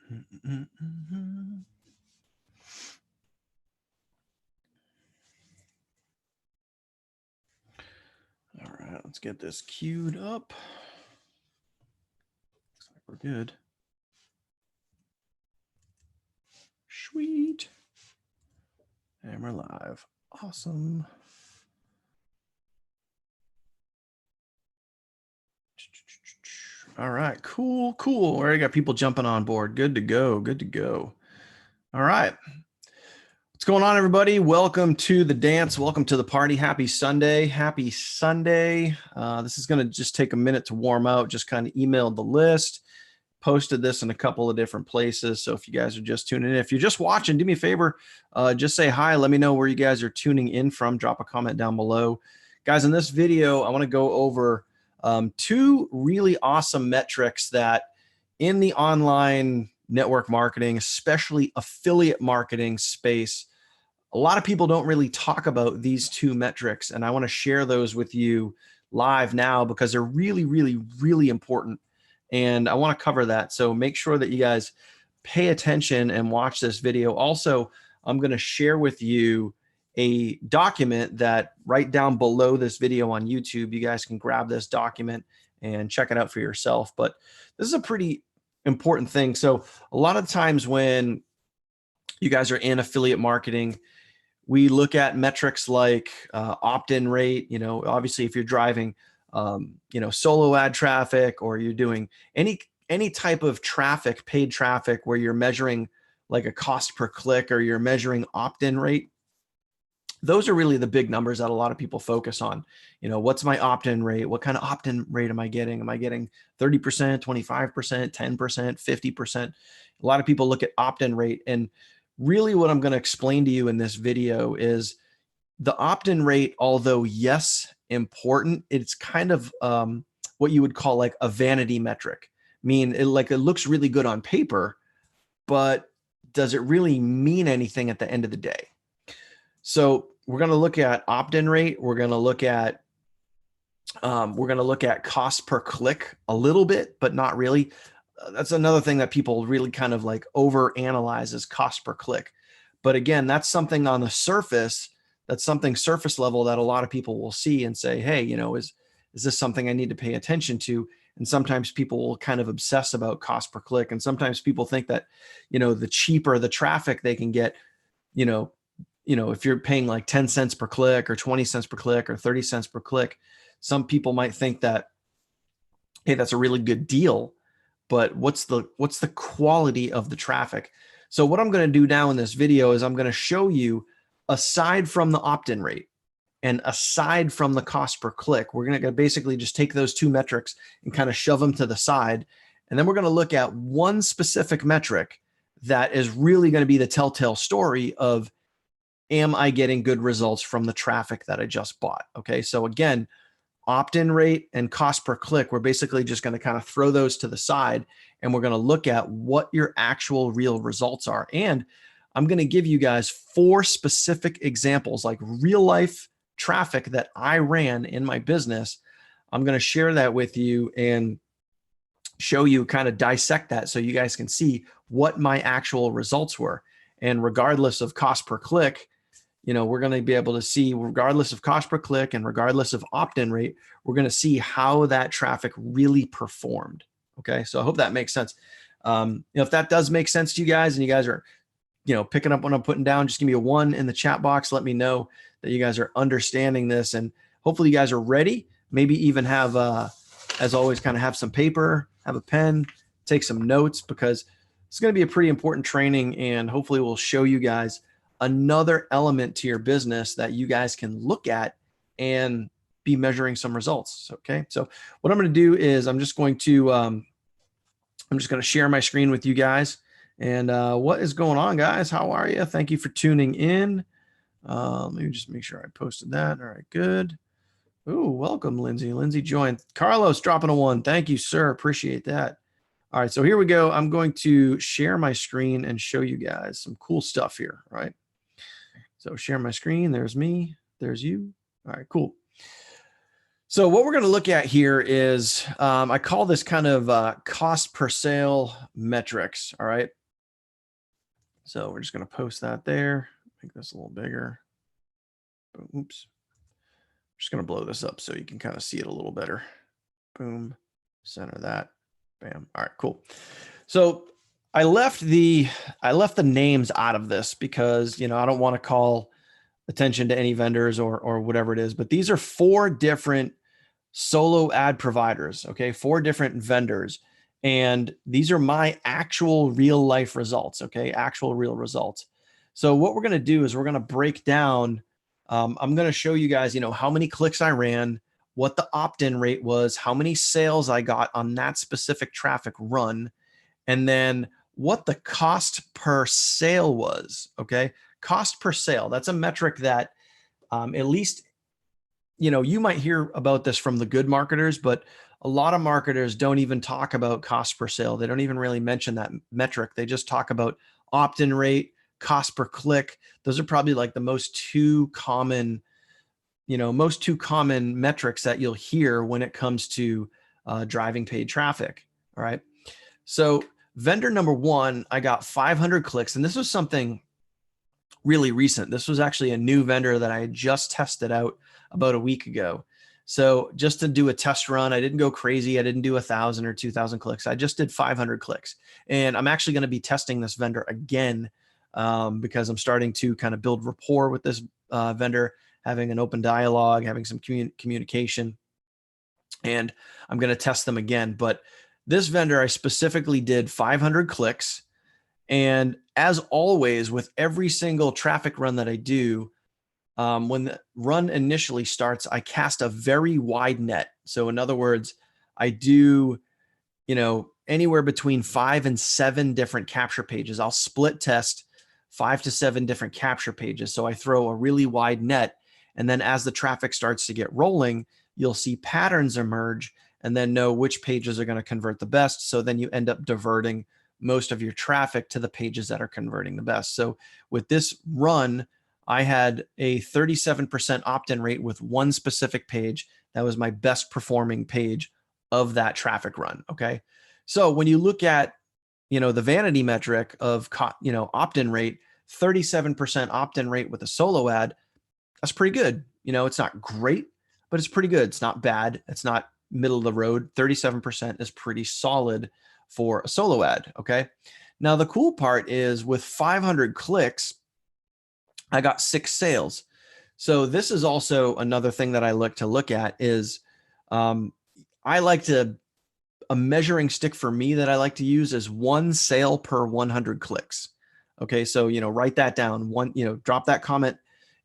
All right, let's get this queued up. Looks like we're good. Sweet. And we're live. Awesome. All right, cool. We already got people jumping on board. Good to go. All right. What's going on, everybody? Welcome to the dance. Welcome to the party. Happy Sunday. This is going to just take a minute to warm out. Just kind of emailed the list, posted this in a couple of different places. So if you guys are just tuning in, if you're just watching, do me a favor, just say hi. Let me know where you guys are tuning in from. Drop a comment down below. Guys, in this video, I want to go over two really awesome metrics that in the online network marketing, especially affiliate marketing space, a lot of people don't really talk about these two metrics. And I want to share those with you live now because they're really, really, really important. And I want to cover that. So make sure that you guys pay attention and watch this video. Also, I'm going to share with you a document that right down below this video on YouTube, you guys can grab this document and check it out for yourself. But this is a pretty important thing. So a lot of times when you guys are in affiliate marketing, we look at metrics like opt-in rate. You know, obviously if you're driving, solo ad traffic, or you're doing any type of traffic, paid traffic, where you're measuring like a cost per click, or you're measuring opt-in rate. Those are really the big numbers that a lot of people focus on. You know, what's my opt-in rate? What kind of opt-in rate am I getting? Am I getting 30%, 25%, 10%, 50%? A lot of people look at opt-in rate. And really what I'm going to explain to you in this video is the opt-in rate, although yes, important, it's kind of what you would call like a vanity metric. I mean, it looks really good on paper, but does it really mean anything at the end of the day? So we're going to look at opt-in rate. We're going to look at cost per click a little bit, but not really. That's another thing that people really kind of like overanalyze is cost per click. But again, that's something on the surface. That's something surface level that a lot of people will see and say, hey, you know, is this something I need to pay attention to? And sometimes people will kind of obsess about cost per click. And sometimes people think that, you know, the cheaper the traffic they can get, you know, if you're paying like 10 cents per click or 20 cents per click or 30 cents per click, some people might think that, hey, that's a really good deal, but what's the quality of the traffic? So what I'm going to do now in this video is I'm going to show you, aside from the opt-in rate and aside from the cost per click, we're going to basically just take those two metrics and kind of shove them to the side. And then we're going to look at one specific metric that is really going to be the telltale story of, am I getting good results from the traffic that I just bought? Okay, so again, opt-in rate and cost per click, we're basically just going to kind of throw those to the side, and we're going to look at what your actual real results are. And I'm going to give you guys 4 specific examples, like real life traffic that I ran in my business. I'm going to share that with you and show you, kind of dissect that so you guys can see what my actual results were. And regardless of cost per click, you know, we're going to be able to see, regardless of cost per click and regardless of opt-in rate, we're going to see how that traffic really performed. Okay, so I hope that makes sense. If that does make sense to you guys, and you guys are, picking up what I'm putting down, just give me a 1 in the chat box. Let me know that you guys are understanding this, and hopefully you guys are ready. Maybe even have, as always, kind of have some paper, have a pen, take some notes, because it's going to be a pretty important training, and hopefully we'll show you guys another element to your business that you guys can look at and be measuring some results. Okay, so what I'm going to do is I'm just going to share my screen with you guys. And what is going on, guys? How are you? Thank you for tuning in. Let me just make sure I posted that. All right, good. Ooh, welcome, Lindsay. Lindsay joined. Carlos dropping a 1. Thank you, sir. Appreciate that. All right, so here we go. I'm going to share my screen and show you guys some cool stuff here, right? So share my screen. There's me. There's you. All right, cool. So what we're going to look at here is, I call this kind of cost per sale metrics, all right? So we're just going to post that there. Make this a little bigger. Oops. I'm just going to blow this up so you can kind of see it a little better. Boom. Center that. Bam. All right, cool. So I left the names out of this because, I don't want to call attention to any vendors or whatever it is, but these are 4 different solo ad providers. Okay. 4 different vendors. And these are my actual real life results. Okay. Actual real results. So what we're going to do is we're going to break down. I'm going to show you guys, how many clicks I ran, what the opt-in rate was, how many sales I got on that specific traffic run, and then what the cost per sale was. Okay. Cost per sale. That's a metric that at least, you might hear about this from the good marketers, but a lot of marketers don't even talk about cost per sale. They don't even really mention that metric. They just talk about opt-in rate, cost per click. Those are probably like the most two common metrics that you'll hear when it comes to driving paid traffic. All right. So vendor number 1, I got 500 clicks, and this was something really recent. This was actually a new vendor that I had just tested out about a week ago. So just to do a test run, I didn't go crazy. I didn't do 1,000 or 2,000 clicks. I just did 500 clicks. And I'm actually going to be testing this vendor again because I'm starting to kind of build rapport with this vendor, having an open dialogue, having some communication. And I'm going to test them again. But this vendor, I specifically did 500 clicks. And as always, with every single traffic run that I do, when the run initially starts, I cast a very wide net. So in other words, I do, anywhere between 5 and 7 different capture pages. I'll split test 5 to 7 different capture pages. So I throw a really wide net. And then as the traffic starts to get rolling, you'll see patterns emerge and then know which pages are going to convert the best. So then you end up diverting most of your traffic to the pages that are converting the best. So with this run, I had a 37% opt-in rate with one specific page. That was my best performing page of that traffic run. Okay. So when you look at, the vanity metric of, opt-in rate, 37% opt-in rate with a solo ad, that's pretty good. It's not great, but it's pretty good. It's not bad. It's not middle of the road. 37% is pretty solid for a solo ad. Okay. Now the cool part is with 500 clicks, I got 6 sales. So this is also another thing that I like to look at is I like to, a measuring stick for me that I like to use is 1 sale per 100 clicks. Okay. So, write that down. Drop that comment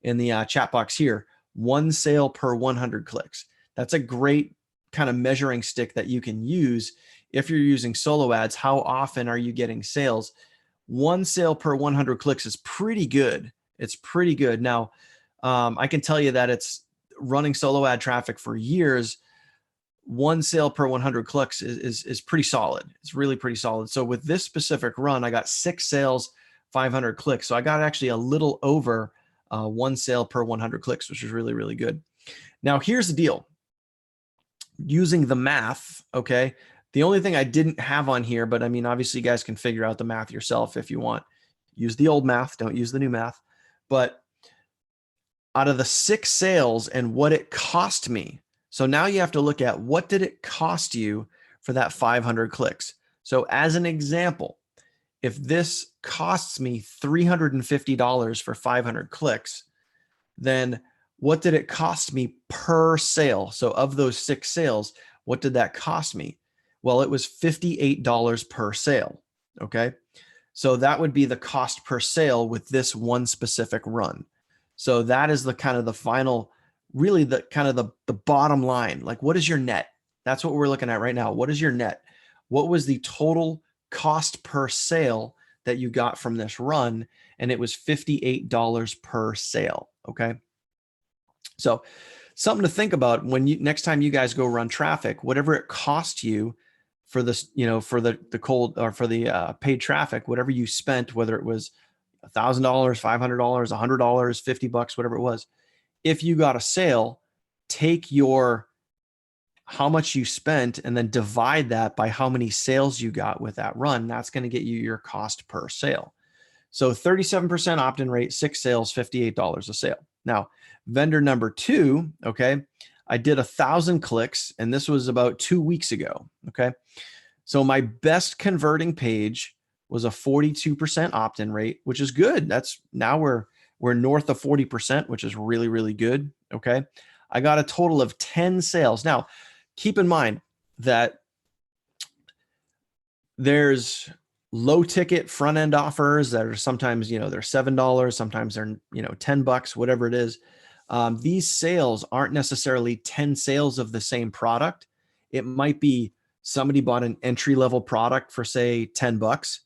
in the chat box here. 1 sale per 100 clicks. That's a great kind of measuring stick that you can use if you're using solo ads. How often are you getting sales? 1 sale per 100 clicks is pretty good. It's pretty good. Now, I can tell you that it's running solo ad traffic for years. 1 sale per 100 clicks is pretty solid. It's really pretty solid. So with this specific run, I got 6 sales, 500 clicks. So I got actually a little over 1 sale per 100 clicks, which is really, really good. Now, here's the deal. Using the math, okay, the only thing I didn't have on here, but I mean, obviously you guys can figure out the math yourself if you want. Use the old math, don't use the new math. But out of the 6 sales and what it cost me, so now you have to look at what did it cost you for that 500 clicks. So as an example, if this costs me $350 for 500 clicks, then what did it cost me per sale? So of those 6 sales, what did that cost me? Well, it was $58 per sale. Okay. So that would be the cost per sale with this one specific run. So that is the kind of the final, really the kind of the bottom line. Like, what is your net? That's what we're looking at right now. What is your net? What was the total cost per sale that you got from this run? And it was $58 per sale. Okay. So something to think about when next time you guys go run traffic, whatever it cost you for this, for the cold or for the paid traffic, whatever you spent, whether it was $1,000, $500, $100, $50, whatever it was. If you got a sale, take your how much you spent and then divide that by how many sales you got with that run. That's going to get you your cost per sale. So 37% opt-in rate, 6 sales, $58 a sale. Now, vendor number 2, okay, I did 1,000 clicks, and this was about 2 weeks ago, okay? So my best converting page was a 42% opt-in rate, which is good. That's now we're north of 40%, which is really, really good, okay? I got a total of 10 sales. Now, keep in mind that there's low ticket front end offers that are sometimes, they're $7, sometimes they're, $10, whatever it is. These sales aren't necessarily 10 sales of the same product. It might be somebody bought an entry level product for say $10,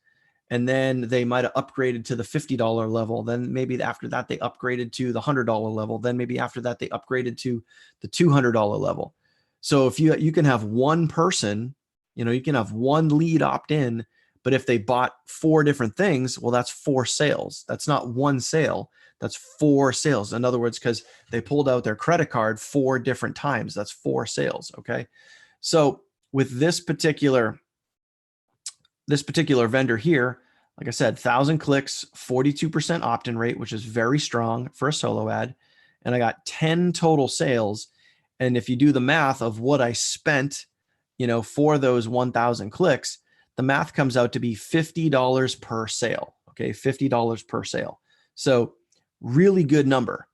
and then they might have upgraded to the $50 level. Then maybe after that, they upgraded to the $100 level. Then maybe after that, they upgraded to the $200 level. So if you can have one person, you can have one lead opt in, but if they bought 4 different things, well, that's 4 sales. That's not one sale. That's 4 sales. In other words, because they pulled out their credit card 4 different times, that's 4 sales. Okay. So with this particular vendor here, like I said, 1,000 clicks, 42% opt-in rate, which is very strong for a solo ad. And I got 10 total sales. And if you do the math of what I spent, for those 1,000 clicks, the math comes out to be $50 per sale. Okay, $50 per sale. So really good number.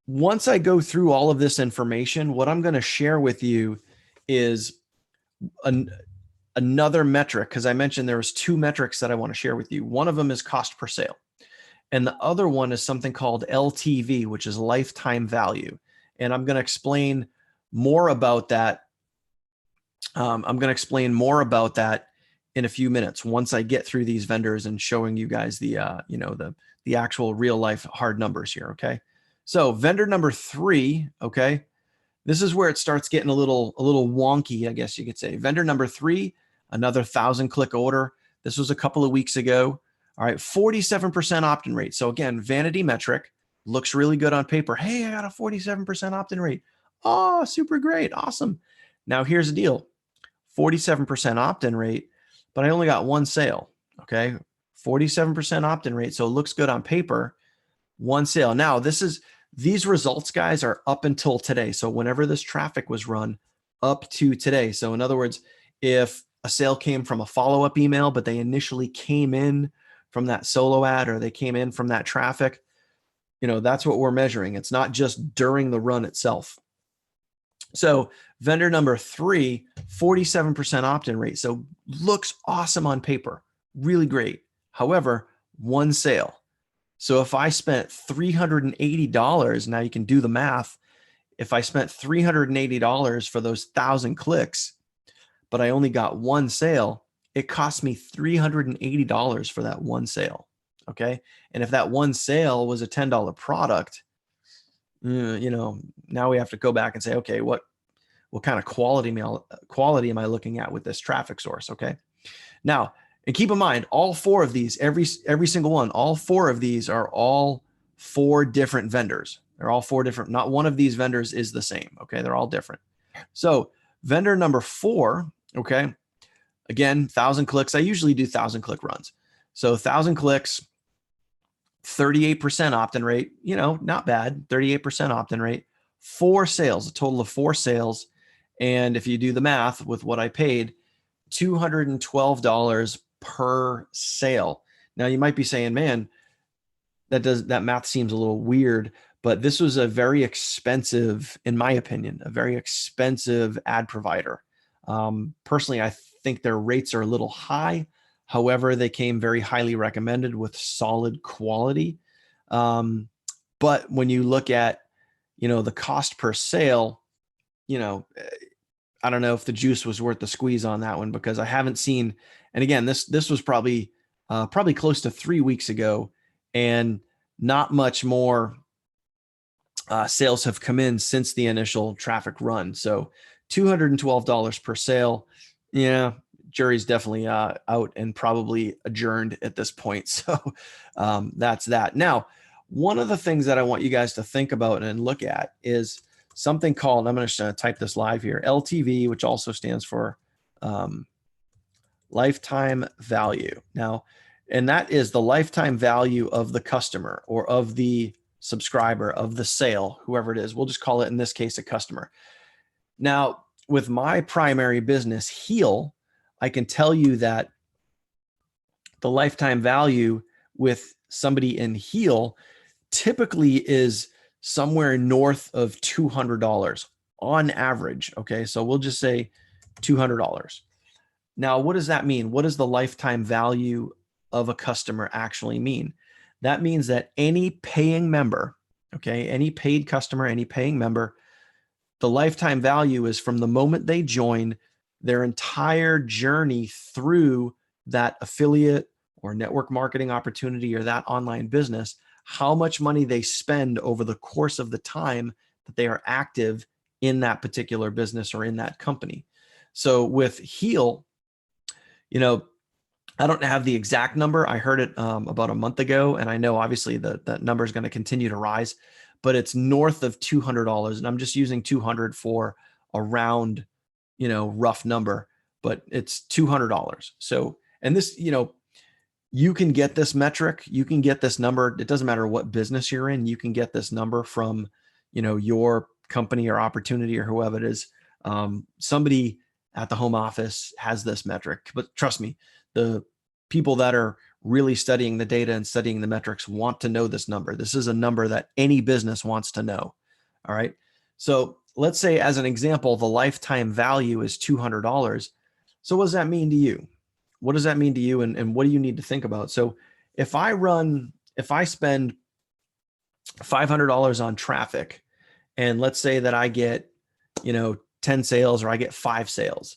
Once I go through all of this information, what I'm going to share with you is another metric, because I mentioned there was 2 metrics that I want to share with you. One of them is cost per sale, and the other one is something called LTV, which is lifetime value. And I'm going to explain more about that. I'm going to explain more about that in a few minutes once I get through these vendors and showing you guys the the actual real life hard numbers here. Okay, so vendor number 3. Okay, this is where it starts getting a little wonky, I guess you could say. Vendor number 3, another 1,000 click order. This was a couple of weeks ago. All right, 47% opt-in rate. So again, vanity metric, looks really good on paper. Hey, I got a 47% opt-in rate. Oh, super great, awesome. Now here's the deal: 47% opt-in rate, but I only got 1 sale. Okay, 47% opt-in rate, so it looks good on paper. 1 sale. Now these results, guys, are up until today. So whenever this traffic was run, up to today. So in other words, if a sale came from a follow-up email, but they initially came in from that solo ad, or they came in from that traffic, that's what we're measuring. It's not just during the run itself. So vendor number 3, 47% opt-in rate. So looks awesome on paper, really great. However, 1 sale. So if I spent $380, now you can do the math. If I spent $380 for those 1,000 clicks, but I only got 1 sale, it cost me $380 for that 1 sale. Okay. And if that 1 sale was a $10 product, now we have to go back and say, okay, what kind of quality am I looking at with this traffic source? Okay. Now, and keep in mind, all 4 of these, every single one, all 4 of these are all 4 different vendors. They're all 4 different. Not one of these vendors is the same. Okay. They're all different. So vendor number 4, okay. Again, 1,000 clicks. I usually do 1,000 click runs. So 1,000 clicks, 38% opt-in rate, not bad. 38% opt-in rate, 4 sales, a total of 4 sales. And if you do the math with what I paid, $212 per sale. Now you might be saying, man, that math seems a little weird, but this was a very expensive, in my opinion, a very expensive ad provider. Personally, I think their rates are a little high. However, they came very highly recommended with solid quality. But when you look at, the cost per sale, I don't know if the juice was worth the squeeze on that one, because I haven't seen, and again, this was probably close to 3 weeks ago, and not much more sales have come in since the initial traffic run. So $212 per sale. Yeah, jury's definitely out and probably adjourned at this point. So that's that. Now, one of the things that I want you guys to think about and look at is something called, I'm going to type this live here, LTV, which also stands for lifetime value. Now, And that is the lifetime value of the customer or of the subscriber, of the sale, whoever it is. We'll just call it, in this case, a customer. Now, with my primary business, Heal, I can tell you that the lifetime value with somebody in Heal typically is somewhere north of $200 on average. Okay, so we'll just say $200. Now, what does that mean? What does the lifetime value of a customer actually mean? That means that any paying member, okay, any paid customer, any paying member, the lifetime value is from the moment they join, their entire journey through that affiliate or network marketing opportunity or that online business, how much money they spend over the course of the time that they are active in that particular business or in that company. So with Heal, I don't have the exact number. I heard it about a month ago, and I know obviously that number is going to continue to rise, but it's north of $200. And I'm just using 200 for a round, rough number, but it's $200. So, and this, you can get this metric, you can get this number. It doesn't matter what business you're in. You can get this number from, your company or opportunity or whoever it is. Somebody at the home office has this metric, but trust me, the people that are really studying the data and studying the metrics want to know this number. This is a number that any business wants to know. All right. So let's say, as an example, the lifetime value is $200. So what does that mean to you? What does that mean to you? And what do you need to think about? So if I spend $500 on traffic, and let's say that I get, 10 sales, or I get 5 sales,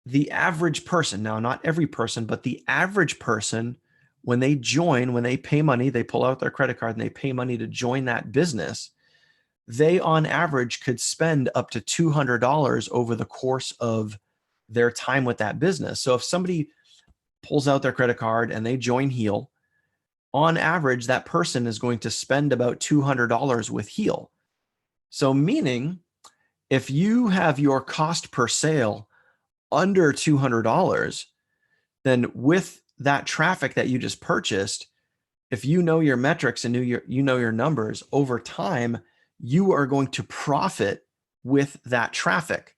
the average person, now not every person, but the average person, when they join, when they pay money, they pull out their credit card and they pay money to join that business, they on average could spend up to $200 over the course of their time with that business. So if somebody pulls out their credit card and they join Heal, on average, that person is going to spend about $200 with Heal. So meaning, if you have your cost per sale under $200, then with that traffic that you just purchased, if you know your metrics and you know your numbers, over time, you are going to profit with that traffic.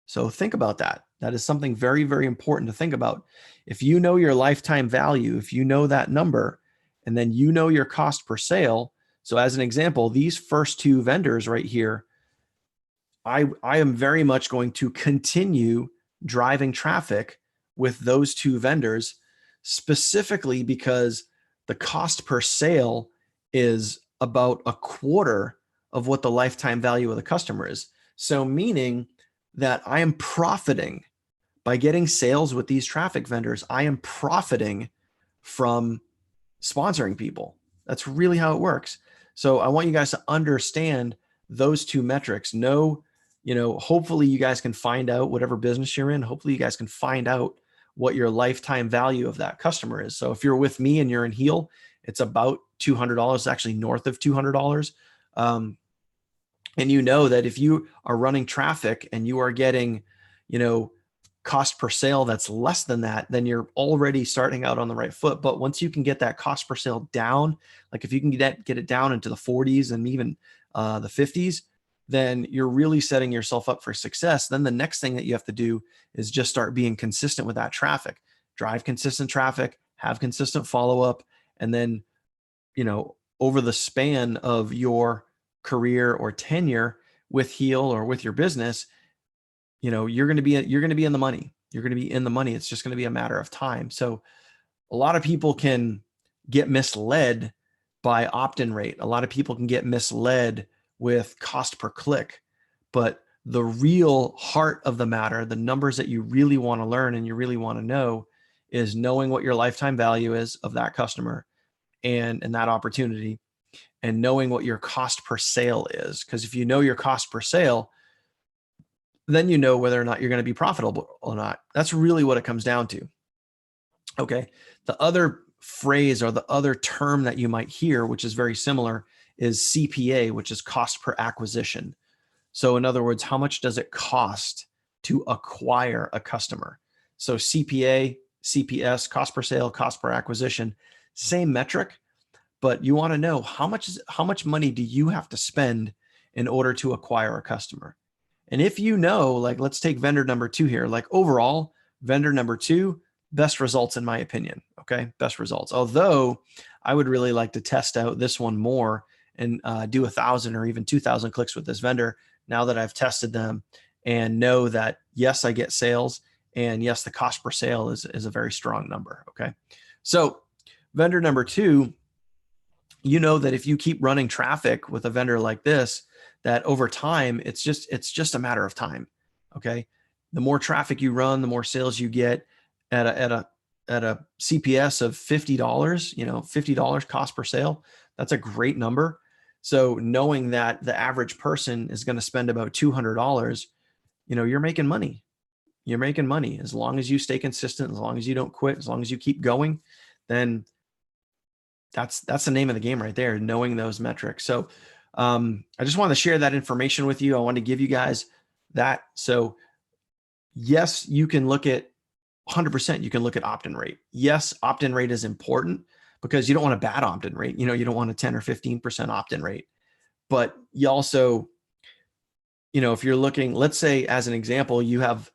So think about that. That is something very, very important to think about. If you know your lifetime value, if you know that number, and then you know your cost per sale. So as an example, these first 2 vendors right here, I am very much going to continue driving traffic with those 2 vendors, specifically because the cost per sale is about a quarter of what the lifetime value of the customer is. So meaning that I am profiting by getting sales with these traffic vendors. I am profiting from sponsoring people. That's really how it works. So I want you guys to understand those 2 metrics. Hopefully you guys can find out, whatever business you're in, hopefully you guys can find out what your lifetime value of that customer is. So if you're with me and you're in Heal, it's about $200, it's actually north of $200. And you know that if you are running traffic and you are getting, cost per sale that's less than that, then you're already starting out on the right foot. But once you can get that cost per sale down, like if you can get it down into the 40s and even the 50s, then you're really setting yourself up for success. Then the next thing that you have to do is just start being consistent with that traffic, drive consistent traffic, have consistent follow-up. And then, over the span of your career or tenure with Heal or with your business, you're going to be in the money. You're going to be in the money. It's just going to be a matter of time. So a lot of people can get misled by opt-in rate. A lot of people can get misled with cost per click, but the real heart of the matter, the numbers that you really want to learn and you really want to know, is knowing what your lifetime value is of that customer and that opportunity, and knowing what your cost per sale is. Because if you know your cost per sale, then you know whether or not you're going to be profitable or not. That's really what it comes down to. Okay. The other phrase or the other term that you might hear, which is very similar, is CPA, which is cost per acquisition. So in other words, how much does it cost to acquire a customer? So CPA, CPS, cost per sale, cost per acquisition, same metric, but you want to know how much money do you have to spend in order to acquire a customer? And if you know, like, let's take vendor number 2 here, like overall vendor number 2, best results in my opinion. Okay. Best results. Although I would really like to test out this one more and do 1,000 or even 2,000 clicks with this vendor now that I've tested them and know that, yes, I get sales, and yes, the cost per sale is a very strong number. Okay. So vendor number 2, you know that if you keep running traffic with a vendor like this, that over time, it's just a matter of time. Okay. The more traffic you run, the more sales you get at a CPS of $50, $50 cost per sale. That's a great number. So knowing that the average person is going to spend about $200, you're making money. You're making money. As long as you stay consistent, as long as you don't quit, as long as you keep going, then that's the name of the game right there, knowing those metrics. So I just wanted to share that information with you. I want to give you guys that. So yes, you can look at 100%. You can look at opt-in rate. Yes, opt-in rate is important because you don't want a bad opt-in rate. You don't want a 10 or 15% opt-in rate, but you also, if you're looking, let's say as an example, you have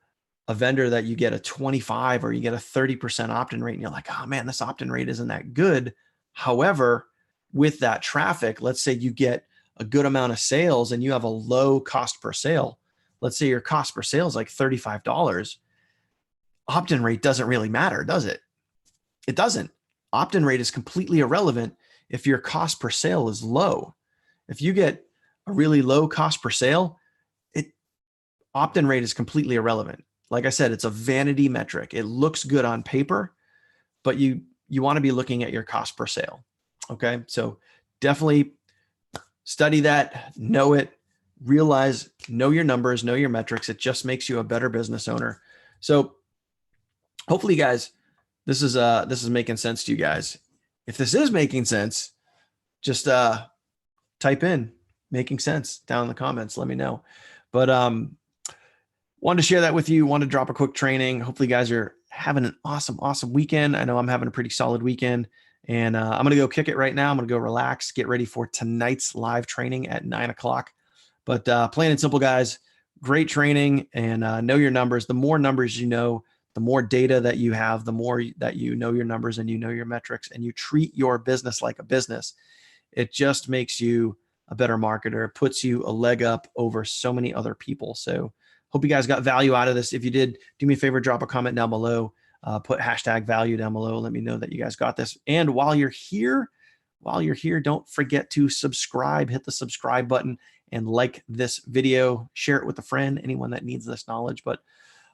a vendor that you get a 25 or you get a 30% opt-in rate and you're like, oh man, this opt-in rate isn't that good. However, with that traffic, let's say you get a good amount of sales and you have a low cost per sale. Let's say your cost per sale is like $35. Opt-in rate doesn't really matter, does it? It doesn't. Opt-in rate is completely irrelevant if your cost per sale is low. If you get a really low cost per sale, opt-in rate is completely irrelevant. Like I said, it's a vanity metric. It looks good on paper, but you want to be looking at your cost per sale. Okay. So definitely study that, know it, realize, know your numbers, know your metrics. It just makes you a better business owner. So hopefully guys, this is making sense to you guys. If this is making sense, just type in making sense down in the comments. Let me know. But wanted to share that with you. Wanted to drop a quick training. Hopefully you guys are having an awesome weekend. I know I'm having a pretty solid weekend, and I'm going to go kick it right now. I'm going to go relax, get ready for tonight's live training at 9:00. But plain and simple, guys, great training, and know your numbers. The more numbers you know, the more data that you have, the more that you know your numbers and you know your metrics, and you treat your business like a business. It just makes you a better marketer, puts you a leg up over so many other people. So hope you guys got value out of this. If you did, do me a favor, drop a comment down below, put #value down below. Let me know that you guys got this. And while you're here, don't forget to subscribe, hit the subscribe button and like this video, share it with a friend, anyone that needs this knowledge. But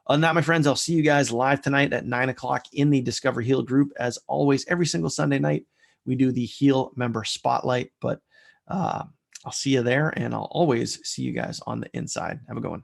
other than that, my friends, I'll see you guys live tonight at 9:00 in the Discover Heal group. As always, every single Sunday night, we do the Heal member spotlight, but I'll see you there, and I'll always see you guys on the inside. Have a good one.